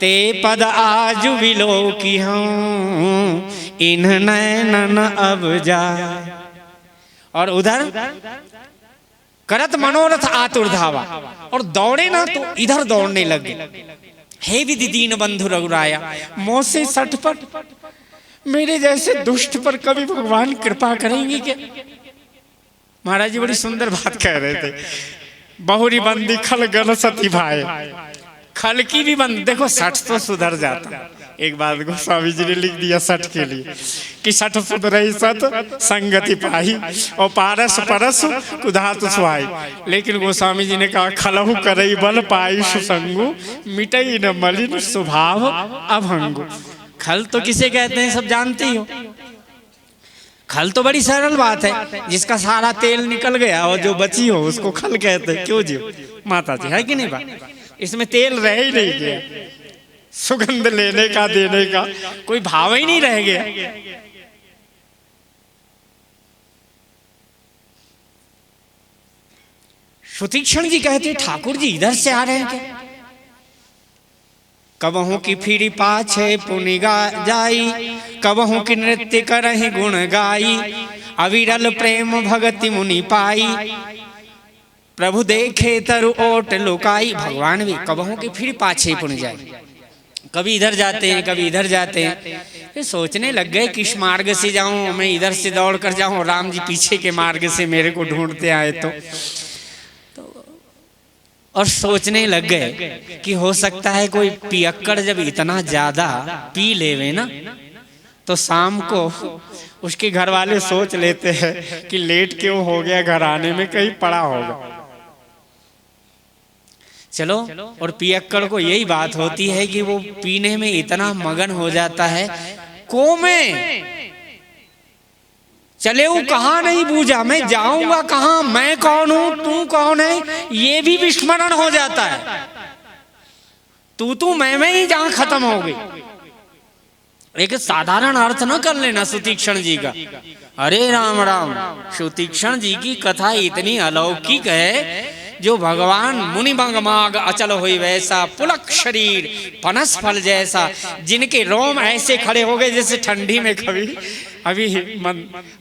ते पद आज विलो की हूँ इन नैनन अब जाए। और उधर करत मनोरथ आतुर धावा, और दौड़े ना तो इधर दौड़ने लगे। हे विधि दीन बंधु रघुराया मोह से सटपट, मेरे जैसे दुष्ट पर कभी भगवान कृपा करेंगे क्या। महाराज जी बड़ी सुंदर बात कह रहे थे। बहुरी बंदी खल गल सती भाई, खल की भी बंद, देखो सठ तो सुधर जाता। एक बात गोस्वामी जी ने लिख दिया सठ के लिए कि सठ सुधरई सत संगति पाही और पारस परस कुधातु सुहाई। लेकिन गोस्वामी जी ने कहा खलहु करई बल पाई सुसंगु मिटई न मलिन स्वभाव अभंगु। खल तो किसे कहते हैं सब जानते ही हो। खल तो बड़ी सरल बात है, जिसका सारा तेल निकल गया और जो बची हो उसको खल कहते हैं। क्यों जी माता जी, है कि नहीं बात। इसमें तेल रह ही नहीं गया, सुगंध लेने का देने का कोई भाव ही नहीं रह गया। सुतीक्षण जी कहते ठाकुर जी इधर से आ रहे हैं क्या। कबहू की फिरी पाछे पुनि जाई, कबहू की नृत्य करहि गुण गाई, अविरल प्रेम भगति मुनि पाई, प्रभु देखे तरु ओट लुकाई। भगवान भी कबहू की फिर पाछे पुन जाए, कभी इधर जाते हैं कभी इधर जाते हैं। फिर सोचने लग गए किस मार्ग से जाऊं, मैं इधर से दौड़ कर जाऊं, राम जी पीछे के मार्ग से मेरे को ढूंढते आए तो और सोचने लग गए कि हो सकता है कोई पियक्कड़ जब इतना ज्यादा पी लेवे ना तो शाम को उसके घर वाले सोच लेते हैं कि लेट क्यों हो गया, घर आने में कहीं पड़ा होगा। चलो, और पियक्कड़ को यही बात होती है कि वो पीने में इतना मगन हो जाता है, को मैं चले वो कहाँ नहीं बूझा, मैं जाऊंगा कहाँ, मैं कौन हूं तू कौन है, ये भी विस्मरण हो जाता है। तू मैं ही जहां खत्म हो गई। एक साधारण अर्थ न कर लेना सुतीक्षण जी का। अरे राम राम, सुतीक्षण जी की कथा इतनी अलौकिक है, जो भगवान मुनि माग अचल हुई वैसा, पुलक शरीर पनस फल जैसा, जिनके रोम ऐसे खड़े हो गए जैसे ठंडी में कभी अभी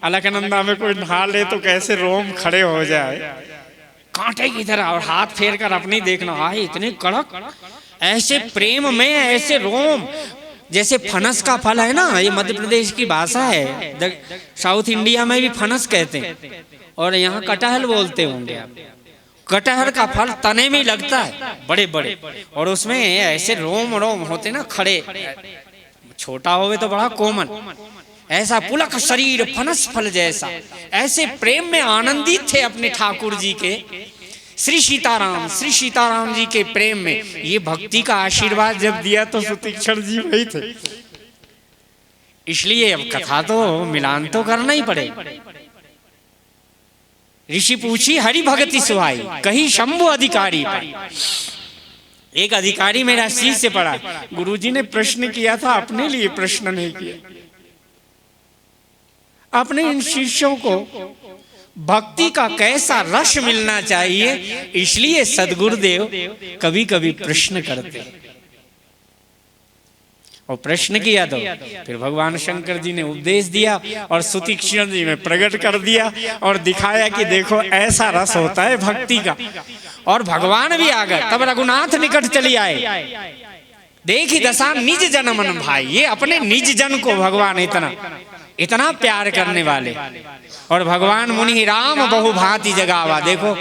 अलकनंदा में कोई नहा ले तो कैसे रोम खड़े हो जाए, कांटे की तरह, और हाथ फेर कर अपनी देखना, आए इतने कड़क, ऐसे प्रेम में ऐसे रोम जैसे फनस का फल है ना, ये मध्य प्रदेश की भाषा है, साउथ इंडिया में भी फनस कहते हैं और यहाँ कटहल बोलते होंगे आप। कटहल का फल तने में लगता है बड़े बड़े, और उसमें ऐसे रोम रोम होते ना खड़े, छोटा होवे तो बड़ा कोमल, ऐसा पुलक शरीर फनस फल जैसा, ऐसे प्रेम में आनंदित थे अपने ठाकुर जी के। श्री सीताराम जी के प्रेम में ये भक्ति का आशीर्वाद जब दिया तो सुतीक्षण जी वही थे। इसलिए अब कथा तो मिलान तो करना ही पड़ेगा। ऋषि पूछी हरि भगति सुहाई, कही शंभु अधिकारी। एक अधिकारी मेरा शिष्य पड़ा, गुरुजी ने प्रश्न किया था, अपने लिए प्रश्न नहीं किया। अपने इन शिष्यों को भक्ति का कैसा रस मिलना चाहिए, इसलिए सद्गुरुदेव कभी कभी प्रश्न करते। और प्रश्न किया तो फिर भगवान शंकर जी ने उपदेश दिया और सुतीक्षण जी में प्रकट कर दिया और दिखाया कि देखो ऐसा रस होता है भक्ति का। और भगवान भी आ गए, तब रघुनाथ निकट चली आए, देखी दशा निज जन मन भाई। ये अपने निज जन को भगवान इतना प्यार करने वाले। और भगवान मुनि राम बहु भांति जगावा। देखो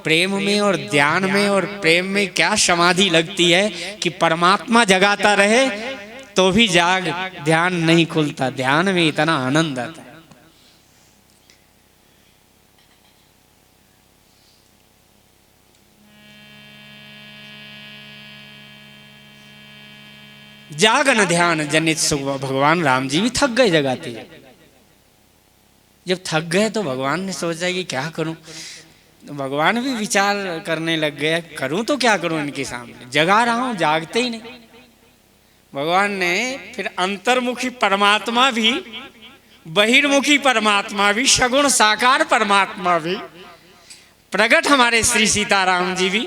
प्रेम में और ध्यान में और प्रेम में क्या समाधि लगती है कि परमात्मा जगाता रहे तो भी जाग ध्यान नहीं खुलता, ध्यान में इतना आनंद आता है। जागन ध्यान जनित सुख। भगवान राम जी भी थक गए जगाते। जब थक गए तो भगवान ने सोचा कि क्या करूं। भगवान भी विचार करने लग गए, करूं तो क्या करूं इनके सामने, जगा रहा हूं जागते ही नहीं। भगवान ने फिर अंतर्मुखी परमात्मा भी, बहिर्मुखी परमात्मा भी, सगुण साकार परमात्मा भी प्रकट, हमारे श्री सीताराम जी भी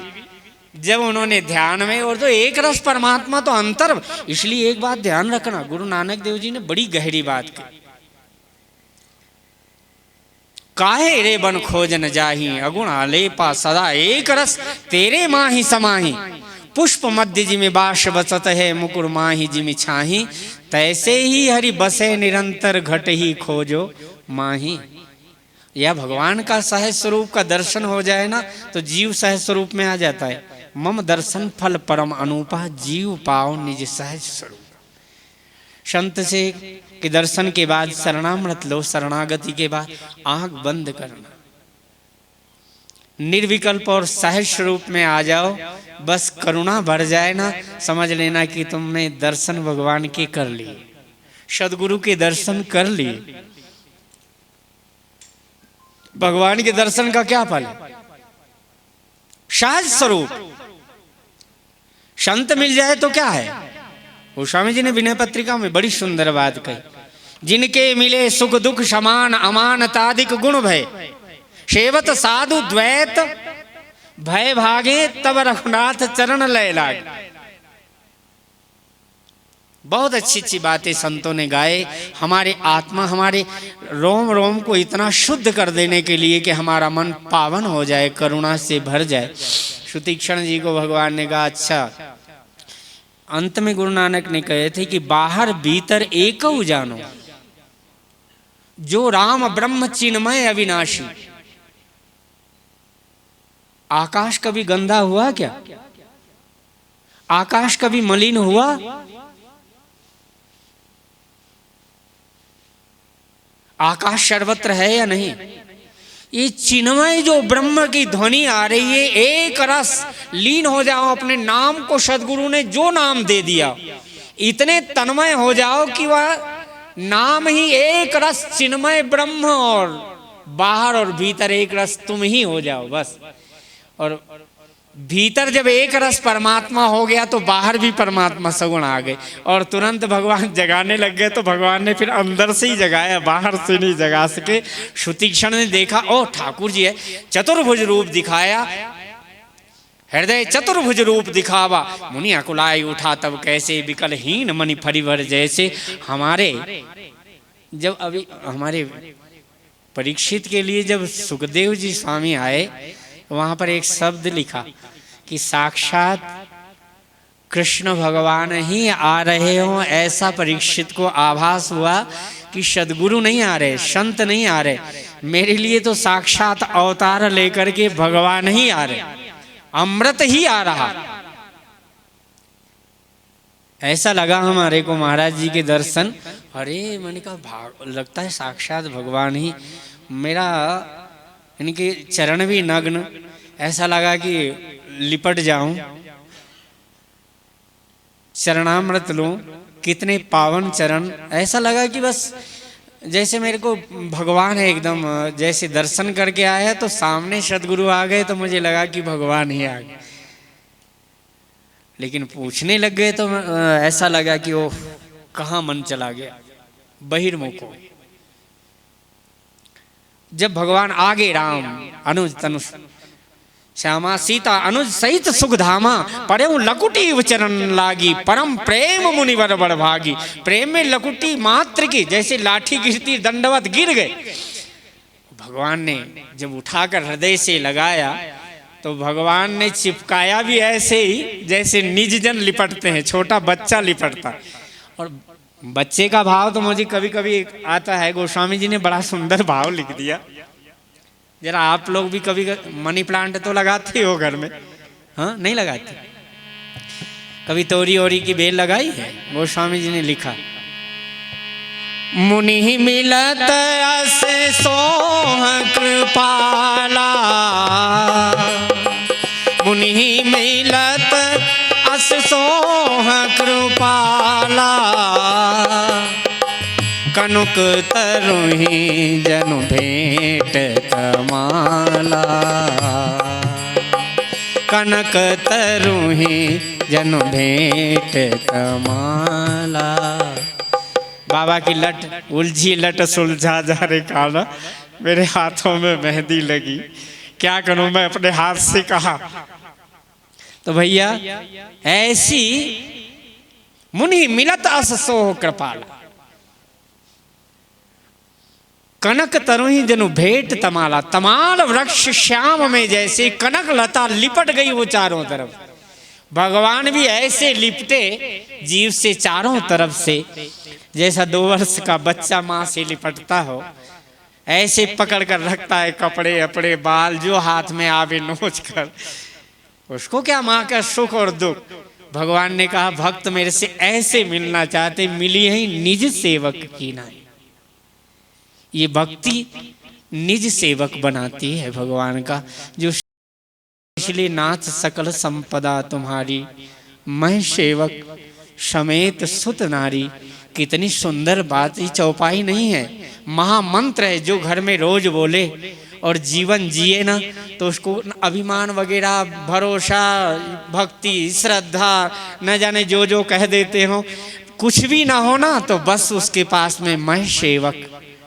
जब उन्होंने ध्यान में, और तो एक रस परमात्मा तो अंतर, इसलिए एक बात ध्यान रखना, गुरु नानक देव जी ने बड़ी गहरी बात की। काहे रे बन खोजन जाही, अगुण आलेपा सदा एक रस, तेरे माही समाही, पुष्प मध्य जिमि बास बसत है, मुकुर माही जिमि छाही, तैसे ही हरि बसे निरंतर, घट ही खोजो माही। यह भगवान का सहज स्वरूप का दर्शन हो जाए ना तो जीव सहज स्वरूप में आ जाता है। मम दर्शन फल परम अनूपा, जीव पाओ निज सहज स्वरूप। संत से के दर्शन के बाद शरणामृत लो, शरणागति के बाद आंख बंद करना, निर्विकल्प और सहज स्वरूप में आ जाओ। बस करुणा बढ़ जाए ना, समझ लेना कि तुमने दर्शन भगवान के कर लिए, सदगुरु के दर्शन कर लिए। भगवान के दर्शन का क्या फल है? सहज स्वरूप। संत मिल जाए तो क्या है? गोस्वामी जी ने विनय पत्रिका में बड़ी सुंदर बात कही, जिनके मिले सुख दुख समान, अमानतादिक गुण भय, सेवत साधु द्वैत, भय भागे तब रघुनाथ चरण लय लागे। बहुत अच्छी अच्छी बातें संतों ने गाए, हमारे आत्मा, हमारे रोम रोम को इतना शुद्ध कर देने के लिए कि हमारा मन पावन हो जाए, करुणा से भर जाए। सुतीक्षण जी को भगवान ने कहा, अच्छा, अंत में गुरु नानक ने कहे थे कि बाहर भीतर एकऊ जानो, जो राम ब्रह्म चिन्मय अविनाशी। आकाश कभी गंदा हुआ क्या? आकाश कभी मलिन हुआ? आकाश सर्वत्र है या नहीं? ये चिन्मय जो ब्रह्म की ध्वनि आ रही है, एक रस लीन हो जाओ अपने नाम को, सदगुरु ने जो नाम दे दिया, इतने तन्मय हो जाओ कि वह नाम ही एक रस चिन्मय ब्रह्म, और बाहर और भीतर एक रस तुम ही हो जाओ बस। और भीतर जब एक रस परमात्मा हो गया तो बाहर भी परमात्मा सगुण आ गए, और तुरंत भगवान जगाने लग गए। तो भगवान ने फिर अंदर से ही जगाया, बाहर से नहीं जगा सके। सुतीक्षण ने देखा, ओ ठाकुर जी है, चतुर्भुज रूप दिखाया, हृदय चतुर्भुज रूप दिखावा, मुनि अकुलाय उठा तब कैसे, विकलहीन मणि फरिवर जैसे। हमारे जब अभी हमारे परीक्षित के लिए जब सुखदेव जी स्वामी आए, वहां पर एक शब्द लिखा कि साक्षात कृष्ण भगवान ही आ रहे हो, ऐसा परीक्षित को आभास हुआ कि सदगुरु नहीं आ रहे, संत नहीं आ रहे, मेरे लिए तो साक्षात अवतार लेकर के भगवान ही आ रहे, अमृत ही आ रहा। ऐसा लगा हमारे को महाराज जी के दर्शन। अरे मैंने कहा, लगता है साक्षात भगवान ही, मेरा इनके चरण भी नग्न, ऐसा लगा कि लिपट जाऊं, चरणामृत लूं, कितने पावन चरण। ऐसा लगा कि बस जैसे मेरे को भगवान है एकदम, जैसे दर्शन करके आया तो सामने सदगुरु आ गए तो मुझे लगा कि भगवान ही आ गए। लेकिन पूछने लग गए तो ऐसा लगा कि वो कहाँ मन चला गया, बहिर्मुख हो। जब भगवान आगे, राम अनुज तनुष श्यामा सीता अनुज सहित सुख धामा, परम लकुटी उचरण लागी, परम प्रेम मुनिवर बड़ भागी। प्रेम में लकुटी मात्र की, जैसे लाठी गिरती दंडवत गिर गए। भगवान ने जब उठाकर हृदय से लगाया तो भगवान ने चिपकाया भी ऐसे ही जैसे निज जन लिपटते हैं, छोटा बच्चा लिपटता। और बच्चे का भाव तो मुझे कभी कभी आता है, गोस्वामी जी ने बड़ा सुंदर भाव लिख दिया। जरा आप लोग भी कभी मनी प्लांट तो लगाते हो घर में? हाँ, नहीं लगाते? कभी तोरी ओरी की बेल लगाई है? गोस्वामी जी ने लिखा, मुनि मिलत अस सोह कृपाला, मुनि मिलत अस सोह कृपाला, कनुक तरुहि जनु भेंट कमाला, कनक तरुहि जनु भेंट कमाला। बाबा की लट उलझी लट सुलझा जा रे काला, मेरे हाथों में मेहंदी लगी, क्या करूं मैं अपने हाथ से कहा। तो भैया ऐसी मुनि मिलत अस सोह कृपाला, कनक तरुही जनु भेंट तमाला, तमाल वृक्ष श्याम में जैसे कनक लता लिपट गई वो चारों तरफ। भगवान भी ऐसे लिपटे जीव से चारों तरफ से, जैसा 2 वर्ष का बच्चा माँ से लिपटता हो, ऐसे पकड़ कर रखता है कपड़े अपने बाल, जो हाथ में आवे नोच कर। उसको क्या माँ का सुख और दुख। भगवान ने कहा भक्त मेरे से ऐसे मिलना चाहते, मिली है निज सेवक की नाई। ये भक्ति निज सेवक बनाती है भगवान का, जो इसलिए नाथ सकल संपदा तुम्हारी, मैं सेवक समेत सुत नारी। कितनी सुंदर बात, ये चौपाई नहीं है, महामंत्र है जो घर में रोज बोले और जीवन जिए ना, तो उसको अभिमान वगैरह, भरोसा, भक्ति, श्रद्धा, न जाने जो जो कह देते हो, कुछ भी ना हो ना, तो बस उसके पास में मैं सेवक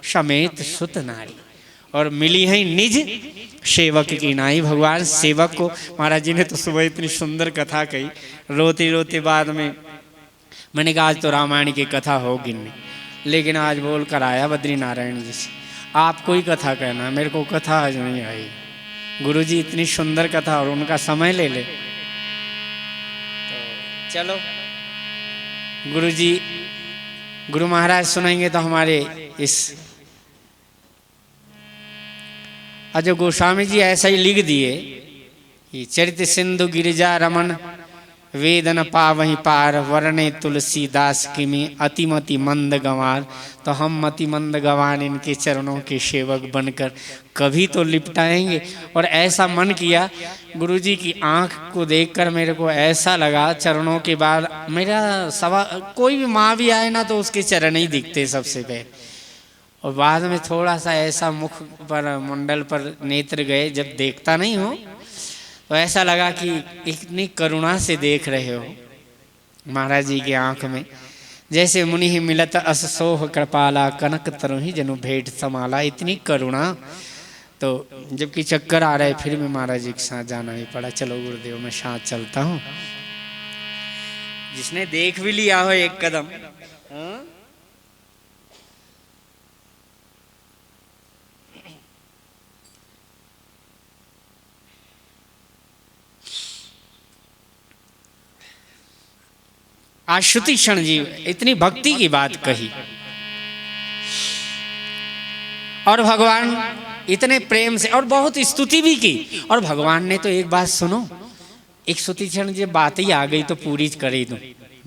समेत सुत नारी, और मिली है निज सेवक की नाई। भगवान सेवक को, महाराज जी ने तो सुबह इतनी सुंदर कथा कही, रोते रोते बाद में मैंने कहा आज तो रामायण की कथा होगी नहीं, लेकिन आज बोल कर आया बद्री नारायण जी से, आप कोई कथा कहना, मेरे को कथा आज नहीं आई। गुरुजी इतनी सुंदर कथा और उनका समय ले ले, तो चलो गुरुजी, गुरु महाराज सुनाएंगे तो हमारे इस अजय गोस्वामी जी ऐसा ही लिख दिए कि चरित सिंधु गिरिजा रमन वेदन पावही पार, वर्णे तुलसीदास की में अतिमति मंद गंवार। तो हम मति मंद गंवार इनके चरणों के सेवक बनकर कभी तो लिपटाएंगे। और ऐसा मन किया, गुरुजी की आंख को देखकर मेरे को ऐसा लगा, चरणों के बाद मेरा कोई भी माँ भी आए ना तो उसके चरण ही दिखते सबसे पहले, और बाद में थोड़ा सा ऐसा मुख पर, मुंडल पर नेत्र गए, जब देखता नहीं हो तो ऐसा लगा कि इतनी करुणा से देख रहे हो महाराज जी की आंख में, जैसे मुनि ही मिलत अस सोह कृपाला, कनक तरुही जनु भेंट समाला। इतनी करुणा, तो जबकि चक्कर आ रहा है फिर भी महाराज जी के साथ जाना ही पड़ा। चलो गुरुदेव मैं साथ चलता हूँ। जिसने देख भी लिया हो एक कदम, आशुति क्षण जी इतनी भक्ति की बात कही, और भगवान इतने प्रेम से और बहुत स्तुति भी की। और भगवान ने तो एक बात सुनो, एक स्तुति क्षण जी बात ही आ गई तो पूरी कर ही दूं,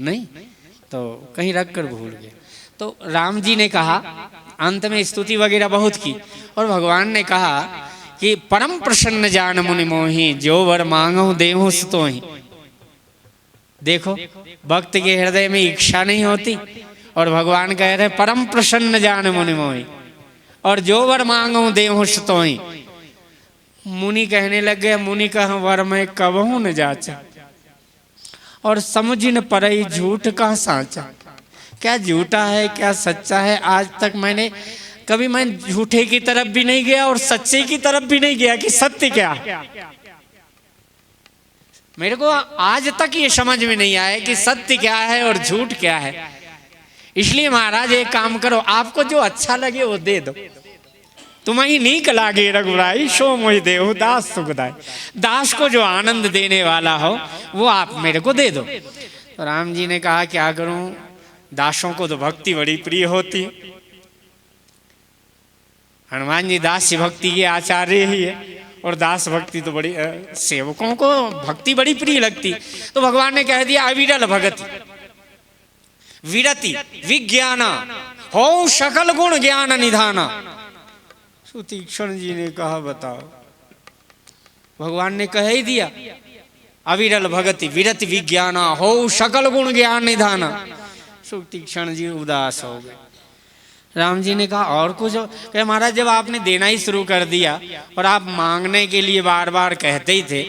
नहीं तो कहीं रख कर भूल गया। तो राम जी ने कहा, अंत में स्तुति वगैरह बहुत की, और भगवान ने कहा कि परम प्रसन्न जान मुनि मोहि, जो वर मांगो देहु सुतोहि। देखो भक्त के हृदय में इच्छा नहीं होती, और भगवान कह रहे परम प्रसन्न जान मुनि मोहि, और जो वर मांगो देहु सुतोहि। मुनि कहने लग गए, मुनि कह वर मैं कबहू न जाचा, और समझ न परई झूठ का साचा। क्या झूठा है क्या सच्चा है, आज तक कभी मैं झूठे की तरफ भी नहीं गया और सच्चे की तरफ भी नहीं गया कि सत्य क्या। मेरे को आज तक ये समझ में नहीं आया कि सत्य क्या है और झूठ क्या है। इसलिए महाराज एक काम करो, आपको जो अच्छा लगे वो दे दो। तुम्हें नीक लागे रघुराई, सो मोहि देहु दास सुखदाई। दास को जो आनंद देने वाला हो वो आप मेरे को दे दो। तो राम जी ने कहा क्या करूं, दासों को तो भक्ति बड़ी प्रिय होती। हनुमान जी दास भक्ति के आचार्य ही है, और दास भक्ति तो बड़ी, सेवकों को भक्ति बड़ी प्रिय लगती। तो भगवान ने कह दिया अविरल भगति विरति विज्ञाना हो सकल गुण ज्ञान निधाना। सुतीक्षण जी ने कहा बताओ, भगवान ने कह ही दिया अविरल भगति विरति विज्ञाना हो सकल गुण ज्ञान निधाना। सुतीक्षण जी उदास हो गए। राम जी ने कहा और कुछ, कहे महाराज जब आपने देना ही शुरू कर दिया और आप मांगने के लिए बार बार कहते ही थे,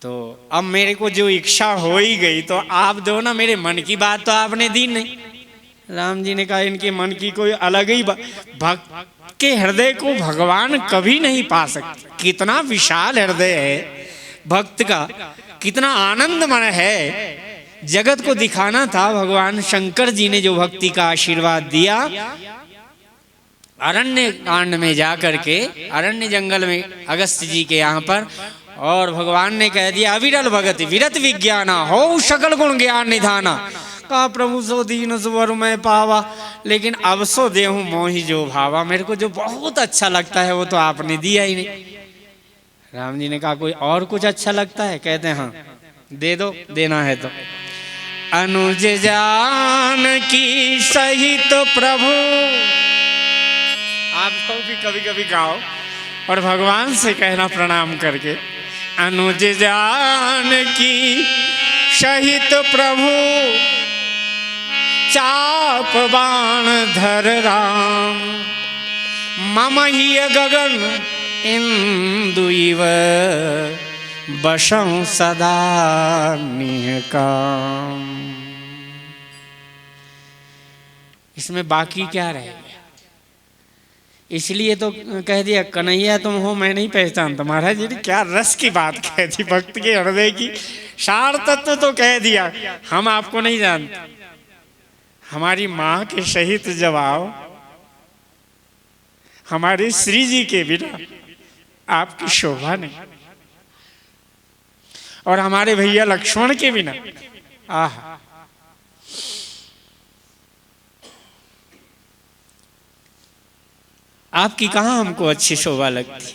तो अब मेरे को जो इच्छा हो ही गई तो आप दो ना, मेरे मन की बात तो आपने दी नहीं। राम जी ने कहा इनके मन की कोई अलग ही भक्त के हृदय को भगवान कभी नहीं पा सकते। कितना विशाल हृदय है भक्त का कितना आनंदमय है। जगत को दिखाना था। भगवान शंकर जी ने जो भक्ति का आशीर्वाद दिया, अरण्य कांड में जाकर के, अरण्य जंगल में अगस्त जी के यहाँ पर, और भगवान ने कह दिया अविरल भगति विरत विज्ञाना हो सकल गुण ज्ञान निधाना। कहा प्रभु सो दीन सुवर में पावा, लेकिन अब सो देहूं मोहि जो भावा। मेरे को जो बहुत अच्छा लगता है वो तो आपने दिया ही नहीं। राम जी ने कहा कोई और कुछ अच्छा लगता है? कहते हैं हाँ दे दो, देना है तो। अनुज जान की सहित प्रभु, आपको भी कभी कभी गाओ और भगवान से कहना प्रणाम करके, अनुज जान की सहित प्रभु चाप बाण धर राम। मम ही गगन इंदुइव बशं सदा निहकाम। इसमें बाकी क्या रहेगा? इसलिए तो कह दिया कन्हैया तुम हो मैं नहीं पहचानता। महाराज जी ने क्या रस की बात कह दी, भक्त के हृदय की सार तत्व तो कह दिया। हम आपको नहीं जानते, हमारी माँ के सहित जब आओ, हमारे श्री जी के बिना आपकी शोभा नहीं, और हमारे भैया लक्ष्मण के बिना आह। आपकी कहाँ हमको अच्छी शोभा लगती।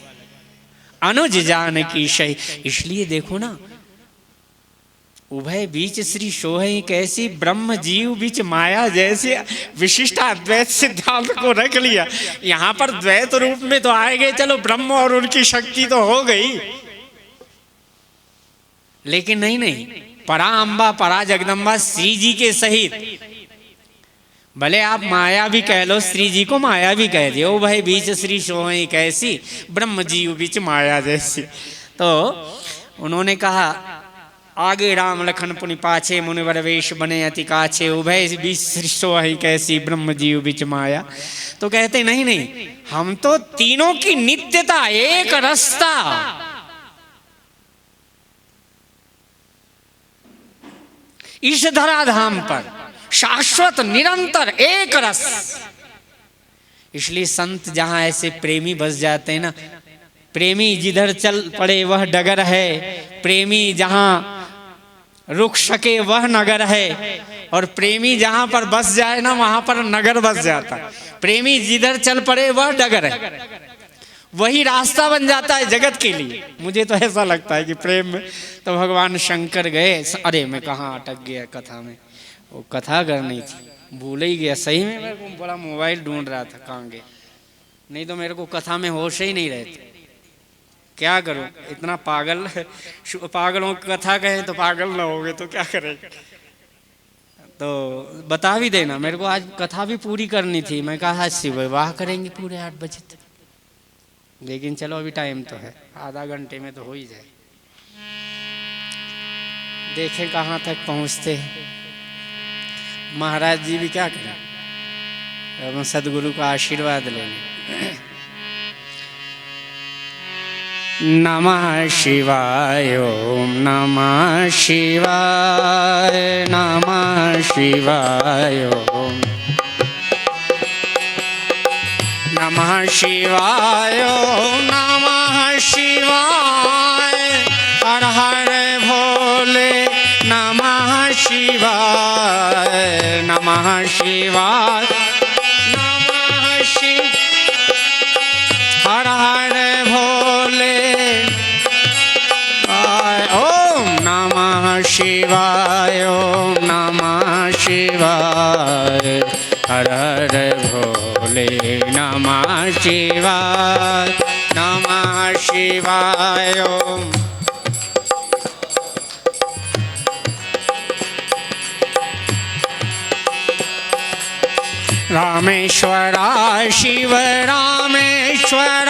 अनुज जान की शही, इसलिए देखो ना, उभय बीच श्री सोहै कैसी, ब्रह्म जीव बीच माया जैसे विशिष्ट अद्वैत सिद्धांत को रख लिया। यहाँ पर द्वैत रूप में तो आए गए, चलो ब्रह्म और उनकी शक्ति तो हो गई, लेकिन नहीं, परा अम्बा परा जगदम्बा श्री जी के सहित। भले आप माया भी कह लो, श्री जी को माया भी कह दियो, भाई बीच श्री सोहै कैसी, ब्रह्म जीव बीच माया जैसी। तो उन्होंने कहा आगे राम लखन पुनि पाछे, मुनिवर वेश बने अति काछे, उभय बीच श्री सोहै कैसी, ब्रह्म जीव बीच माया। तो कहते नहीं, हम तो तीनों की नित्यता, एक रास्ता। इस धराधाम पर शाश्वत निरंतर एक रस। इसलिए संत जहां ऐसे प्रेमी बस जाते हैं ना, प्रेमी जिधर चल पड़े वह डगर है, प्रेमी जहां रुक सके वह नगर है, और प्रेमी जहां पर बस जाए ना वहां पर नगर बस जाता है। प्रेमी जिधर चल पड़े वह डगर है, वही रास्ता बन जाता है जगत के लिए। मुझे तो ऐसा लगता है कि प्रेम में तो भगवान शंकर गए। अरे मैं कहाँ अटक गया कथा में, वो कथा करनी थी, भूल ही गया। सही में मेरे को बड़ा मोबाइल ढूंढ रहा था, कहाँ गया, नहीं तो मेरे को कथा में होश ही नहीं रहती। क्या करूं, इतना पागलों की कथा कहें तो पागल ना होगे तो क्या करेंगे। तो बता भी देना, मेरे को आज कथा भी पूरी करनी थी। मैं कहा आज शिव विवाह करेंगे पूरे 8 बजे तक, लेकिन चलो अभी टाइम तो है, आधा घंटे में तो हो ही जाए। देखें कहाँ तक पहुँचते हैं। महाराज जी भी क्या करें, अब सदगुरु का आशीर्वाद लेंगे। नमः शिवाय ओम नमः शिवाय, नमः शिवाय ओम नमः शिवाय ओम नमः शिवाय, हर हर भोले नमः शिवाय, नमः शिवाय, नमः शिवाय, हर हर भोले ओम नमः शिवाय ओम नमः शिवाय, हर हर भोले नमः शिवाय, नमः शिवाय ओम। रामेश्वराय शिव रामेश्वराय,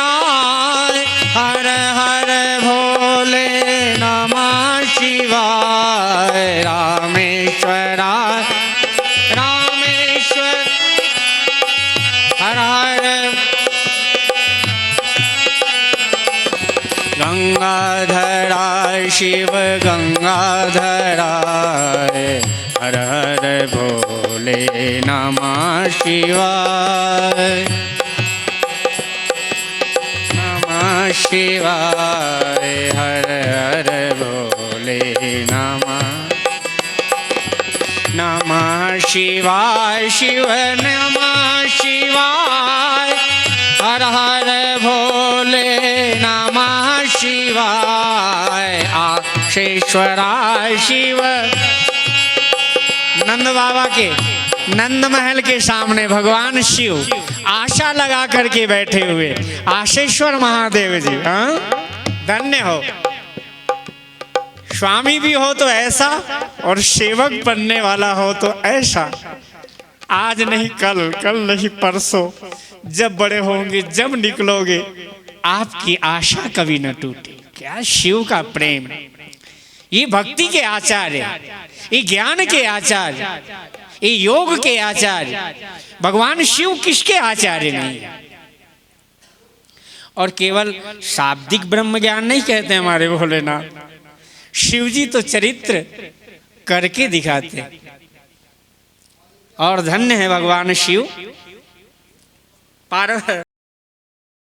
हर हर भोले नमः शिवाय, रामेश्वराय रामेश्वर, हर हर। गंगाधराय शिव गंगाधराय, हर हर भोले नमः शिवाय, नमः शिवाय, हर हर भोले नमः शिवाय, शिव नमः शिवाय, हर हर भोले नमः शिवाय। आक्षेश्वराय शिव, नंद बाबा के नंद महल के सामने भगवान शिव आशा लगा करके बैठे हुए, आशेश्वर महादेव जी। धन्य हो, स्वामी भी हो तो ऐसा और सेवक बनने वाला हो तो ऐसा। आज नहीं कल, कल नहीं परसों, जब बड़े होंगे, जब निकलोगे, आपकी आशा कभी न टूटे। क्या शिव का प्रेम, ये भक्ति के आचार्य, ये ज्ञान के आचार्य, ये योग के आचार्य। भगवान शिव किसके आचार्य नहीं? और केवल शाब्दिक ब्रह्म ज्ञान नहीं कहते हमारे भोलेनाथ, शिव जी तो चरित्र करके दिखाते। और धन्य है भगवान शिव।